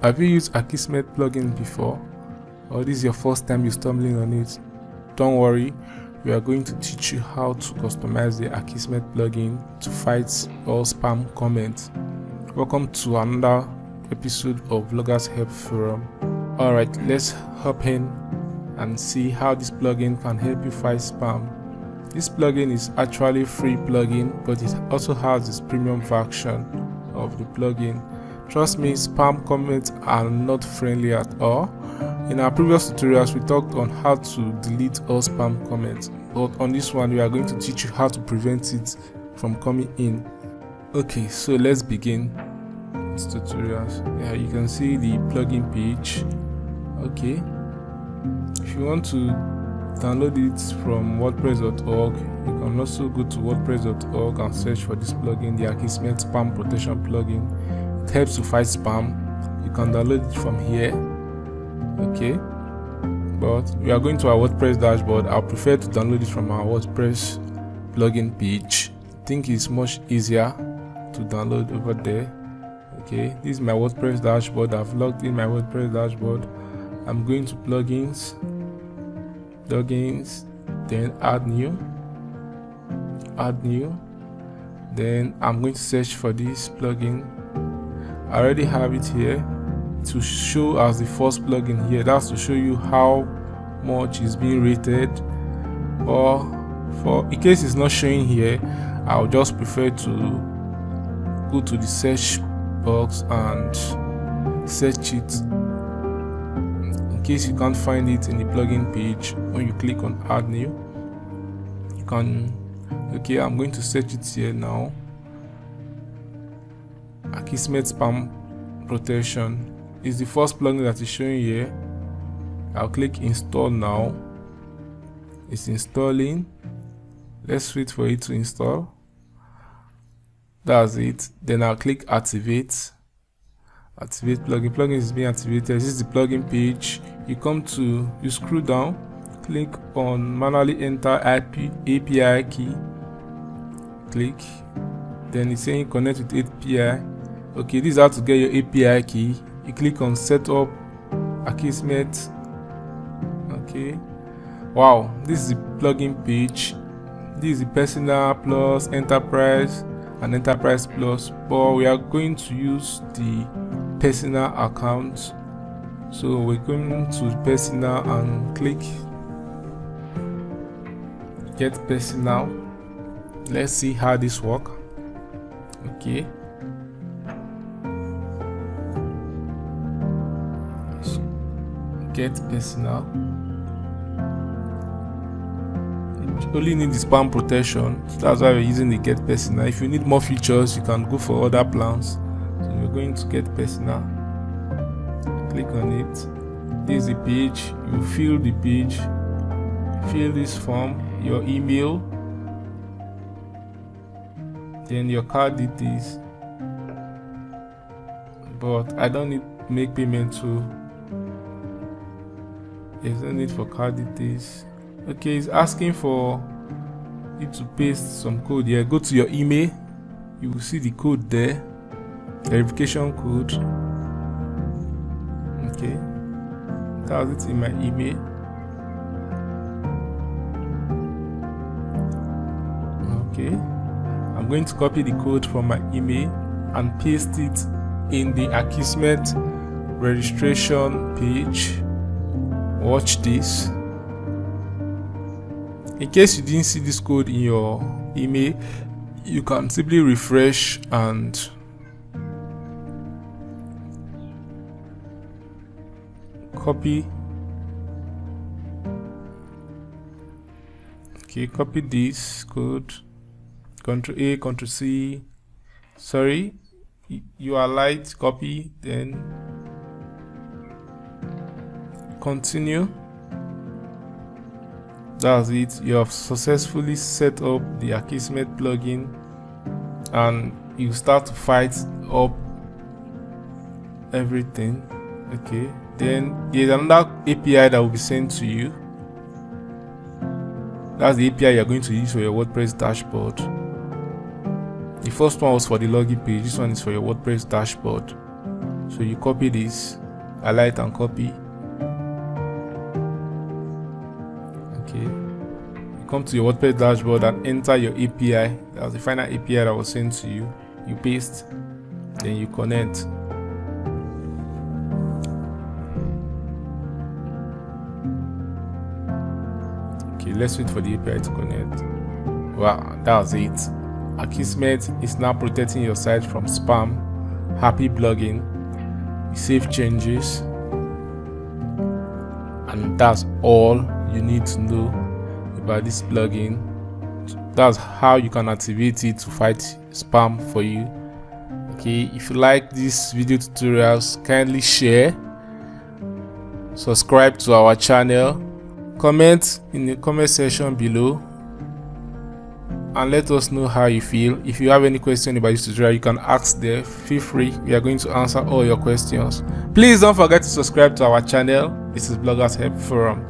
Have you used Akismet plugin before, or this is your first time you're stumbling on it? Don't worry, we are going to teach you how to customize the Akismet plugin to fight all spam comments. Welcome to another episode of Vloggers Help Forum. Alright, let's hop in and see how this plugin can help you fight spam. This plugin is actually free plugin, but it also has this premium version of the plugin. Trust me, spam comments are not friendly at all. In our previous tutorials, we talked on how to delete all spam comments, but on this one, we are going to teach you how to prevent it from coming in. Okay, so let's begin this tutorials. Yeah, you can see the plugin page. Okay, if you want to download it from WordPress.org, you can also go to WordPress.org and search for this plugin, the Akismet Spam Protection plugin. It helps to fight spam. You can download it from here. Okay, but we are going to our WordPress dashboard. I prefer to download it from our WordPress plugin page. I think it's much easier to download over there. Okay, this is my WordPress dashboard. I've logged in my WordPress dashboard. I'm going to plugins, then add new, then I'm going to search for this plugin. I already have it here to show as the first plugin here. That's to show you how much is being rated, or for in case it's not showing here, I'll just prefer to go to the search box and search it. In case you can't find it in the plugin page, when you click on add new, you can. Okay, I'm going to search it here now. Akismet Spam Protection is the first plugin that is showing here. I'll click install now. It's installing. Let's wait for it to install. That's it. Then I'll click activate. Activate plugin. Plugin is being activated. This is the plugin page. You scroll down, click on manually enter API key. Click. Then it's saying connect with API. Okay, this is how to get your API key. You click on setup Akismet. Okay, wow, this is the plugin page. This is the personal plus enterprise and enterprise plus, but we are going to use the personal account. So we're going to personal and click get personal. Let's see how this works. Okay, get personal. You only need the spam protection, so that's why we're using the get personal. If you need more features, you can go for other plans. So we're going to get personal. Click on it. This is the page. You fill the page, fill this form, your email, then your card details. But I don't need to make payment, so there's no need for card details. Okay, it's asking for you to paste some code here. Go to your email, you will see the code there, verification code. Okay, that's it in my email. Okay, I'm going to copy the code from my email and paste it in the Akismet registration page. Watch this. In case you didn't see this code in your email, you can simply refresh and copy. Okay, copy this code. Ctrl A, Ctrl C. Sorry, you are light. Copy, then continue. That's it. You have successfully set up the Akismet plugin, and you start to fight up everything. Okay, then there's another API that will be sent to you. That's the API you're going to use for your WordPress dashboard. The first one was for the login page. This one is for your WordPress dashboard. So you copy this, highlight and copy. Okay, you come to your WordPress dashboard and enter your API. That's the final API that was sent to you. You paste, then you connect. Okay, let's wait for the API to connect. Wow, that was it. Akismet is now protecting your site from spam. Happy blogging. You save changes, and that's all you need to know about this plugin. That's how you can activate it to fight spam for you. Okay, if you like these video tutorials, kindly share, subscribe to our channel, comment in the comment section below, and let us know how you feel. If you have any question about this tutorial, you can ask there. Feel free, we are going to answer all your questions. Please don't forget to subscribe to our channel. This is Bloggers Help Forum.